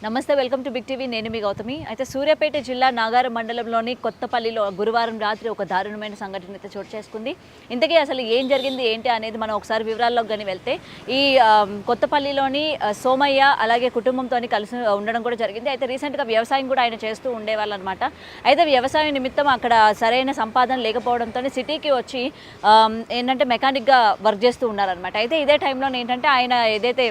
నమస్తే, welcome to big TV. నేను మీ గౌతమి. అయితే సూర్యాపేట జిల్లా నాగారం మండలంలోని కొత్తపల్లిలో గురువారం రాత్రి ఒక దారుణమైన సంఘటన అయితే చోటు చేసుకుంది. ఇంతకీ అసలు ఏం జరిగింది ఏంటి అనేది మనం ఒకసారి వివరాల్లోకి కానీ వెళ్తే, ఈ కొత్తపల్లిలోని సోమయ్య అలాగే కుటుంబంతో కలిసి ఉండడం కూడా జరిగింది. అయితే రీసెంట్గా వ్యవసాయం కూడా ఆయన చేస్తూ ఉండేవాళ్ళు అనమాట. అయితే వ్యవసాయం నిమిత్తం అక్కడ సరైన సంపాదన లేకపోవడంతో సిటీకి వచ్చి ఏంటంటే మెకానిక్గా వర్క్ చేస్తూ ఉన్నారనమాట. అయితే ఇదే టైంలో ఏంటంటే ఆయన ఏదైతే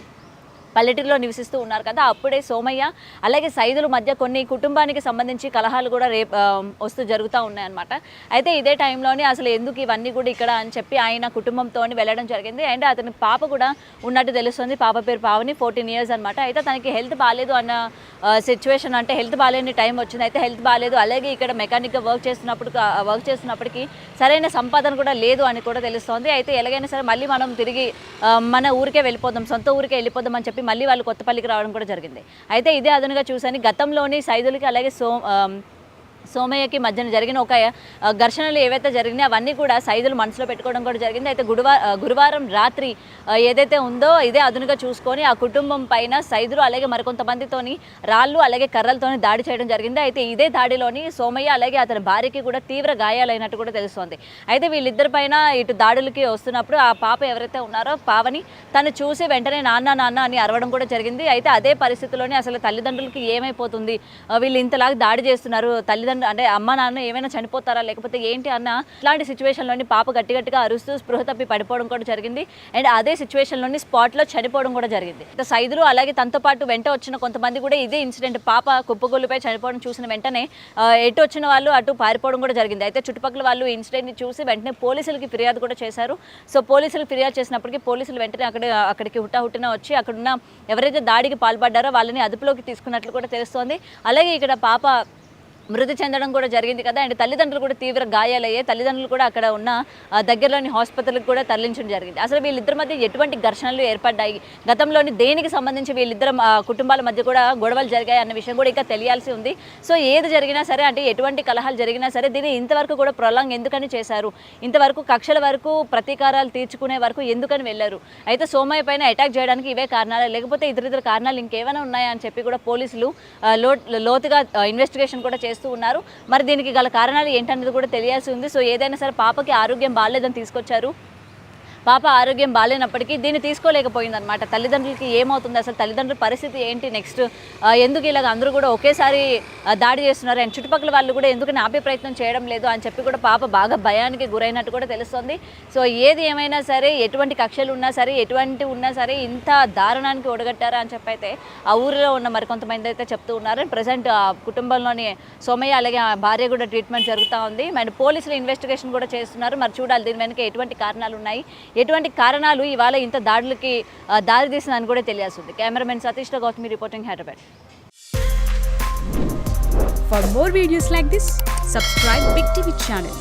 పల్లెటూరులో నివసిస్తూ ఉన్నారు కదా, అప్పుడే సోమయ్య అలాగే సైదుల మధ్య కొన్ని కుటుంబానికి సంబంధించి కలహాలు కూడా వస్తూ జరుగుతూ ఉన్నాయన్నమాట. అయితే ఇదే టైంలోనే అసలు ఎందుకు ఇవన్నీ కూడా ఇక్కడ అని చెప్పి ఆయన కుటుంబంతో వెళ్ళడం జరిగింది. అండ్ అతని పాప కూడా ఉన్నట్టు తెలుస్తుంది. పాప పేరు పావని, 14 years అనమాట. అయితే తనకి హెల్త్ బాగాలేదు అన్న సిచ్యువేషన్, అంటే హెల్త్ బాగాలేని టైం వచ్చింది. అయితే హెల్త్ బాగాలేదు, అలాగే ఇక్కడ మెకానిక్గా వర్క్ చేస్తున్నప్పటికీ సరైన సంపాదన కూడా లేదు అని కూడా తెలుస్తోంది. అయితే ఎలాగైనా సరే మళ్ళీ మనం తిరిగి మన ఊరికే వెళ్ళిపోదాం, సొంత ఊరికే వెళ్ళిపోదాం అని చెప్పి మళ్ళీ వాళ్ళు కొత్తపల్లికి రావడం కూడా జరిగింది. అయితే ఇదే అదనుగా చూసాను గతంలోని సైదులకి అలాగే సోమయ్యకి మధ్యన జరిగిన ఒక ఘర్షణలు ఏవైతే జరిగినాయో అవన్నీ కూడా సైదులు మనసులో పెట్టుకోవడం కూడా జరిగింది. అయితే గురువారం రాత్రి ఏదైతే ఉందో ఇదే అదునుగా చూసుకొని ఆ కుటుంబం పైన సైదులు అలాగే మరికొంతమందితోని రాళ్ళు అలాగే కర్రలతోని దాడి చేయడం జరిగింది. అయితే ఇదే దాడిలోని సోమయ్య అలాగే అతని భార్యకి కూడా తీవ్ర గాయాలైనట్టు కూడా తెలుస్తోంది. అయితే వీళ్ళిద్దరి పైన ఇటు దాడులకి వస్తున్నప్పుడు ఆ పాప ఎవరైతే ఉన్నారో పావని తను చూసి వెంటనే నాన్న నాన్న అని అరవడం కూడా జరిగింది. అయితే అదే పరిస్థితిలోనే అసలు తల్లిదండ్రులకి ఏమైపోతుంది, వీళ్ళు ఇంతలాగా దాడి చేస్తున్నారు, అంటే అమ్మ నాన్న ఏమైనా చనిపోతారా లేకపోతే ఏంటి అన్న ఇట్లాంటి సిచ్యువేషన్లోని పాప గట్టిగా అరుస్తూ స్పృహ తప్పి పడిపోవడం కూడా జరిగింది. అండ్ అదే సిచ్యువేషన్లోని స్పాట్లో చనిపోవడం కూడా జరిగింది. సైదులు అలాగే తనతో పాటు వెంట వచ్చిన కొంతమంది కూడా ఇదే ఇన్సిడెంట్, పాప కుప్పగొల్లుపై చనిపోవడం చూసిన వెంటనే ఎటు వచ్చిన వాళ్ళు అటు పారిపోవడం కూడా జరిగింది. అయితే చుట్టుపక్కల వాళ్ళు ఇన్సిడెంట్ని చూసి వెంటనే పోలీసులకి ఫిర్యాదు కూడా చేశారు. సో పోలీసులకు ఫిర్యాదు చేసినప్పటికీ పోలీసులు వెంటనే అక్కడికి హుటాహుటిన వచ్చి అక్కడున్న ఎవరైతే దాడికి పాల్పడ్డారో వాళ్ళని అదుపులోకి తీసుకున్నట్లు కూడా తెలుస్తోంది. అలాగే ఇక్కడ పాప మృతి చెందడం కూడా జరిగింది కదా. అండ్ తల్లిదండ్రులు కూడా తీవ్ర గాయాలయ్యాయి. తల్లిదండ్రులు కూడా అక్కడ ఉన్న దగ్గరలోని హాస్పిటల్కి కూడా తరలించడం జరిగింది. అసలు వీళ్ళిద్దరి మధ్య ఎటువంటి ఘర్షణలు ఏర్పడ్డాయి, గతంలోని దేనికి సంబంధించి వీళ్ళిద్దరు కుటుంబాల మధ్య కూడా గొడవలు జరిగాయి అన్న విషయం కూడా ఇంకా తెలియాల్సి ఉంది. సో ఏది జరిగినా సరే, అంటే ఎటువంటి కలహాలు జరిగినా సరే దీన్ని ఇంతవరకు కూడా ప్రొలాంగ్ ఎందుకని చేశారు, ఇంతవరకు కక్షల వరకు ప్రతీకారాలు తీర్చుకునే వరకు ఎందుకని వెళ్ళారు, అయితే సోమయ్య పైన అటాక్ చేయడానికి ఇవే కారణాలు లేకపోతే ఇతర కారణాలు ఇంకేమైనా ఉన్నాయా అని చెప్పి కూడా పోలీసులు లోతుగా ఇన్వెస్టిగేషన్ కూడా చేస్తున్నారు. మరి దీనికి గల కారణాలు ఏంటనేది కూడా తెలియాల్సి ఉంది. సో ఏదైనా సరే పాపకి ఆరోగ్యం బాగాలేదని తీసుకొచ్చారు. పాప ఆరోగ్యం బాగాలేనప్పటికీ దీన్ని తీసుకోలేకపోయిందనమాట. తల్లిదండ్రులకి ఏమవుతుంది, అసలు తల్లిదండ్రుల పరిస్థితి ఏంటి, నెక్స్ట్ ఎందుకు ఇలాగ అందరూ కూడా ఒకేసారి దాడి చేస్తున్నారు అండ్ చుట్టుపక్కల వాళ్ళు కూడా ఎందుకు ఆపే ప్రయత్నం చేయడం లేదు అని చెప్పి కూడా పాప బాగా భయానికి గురైనట్టు కూడా తెలుస్తుంది. సో ఏది ఏమైనా సరే, ఎటువంటి కక్షలు ఉన్నా సరే, ఎటువంటి ఉన్నా సరే ఇంత దారుణానికి ఒడగట్టారా అని చెప్పి అయితే ఆ ఊరిలో ఉన్న మరికొంతమంది అయితే చెప్తూ ఉన్నారు. ప్రజెంట్ ఆ కుటుంబంలోని సోమయ్య అలాగే ఆ భార్య కూడా ట్రీట్మెంట్ జరుగుతూ ఉంది. మరి పోలీసులు ఇన్వెస్టిగేషన్ కూడా చేస్తున్నారు. మరి చూడాలి దీని వెనుక ఎటువంటి కారణాలు ఉన్నాయి, ఎటువంటి కారణాలు ఇవాళ ఇంత దాడులకి దారి తీసిందని కూడా తెలియాల్సింది. కెమెరామెన్ సతీష్తో Gautami reporting, Hyderabad. For more videos like this, subscribe Big TV channel.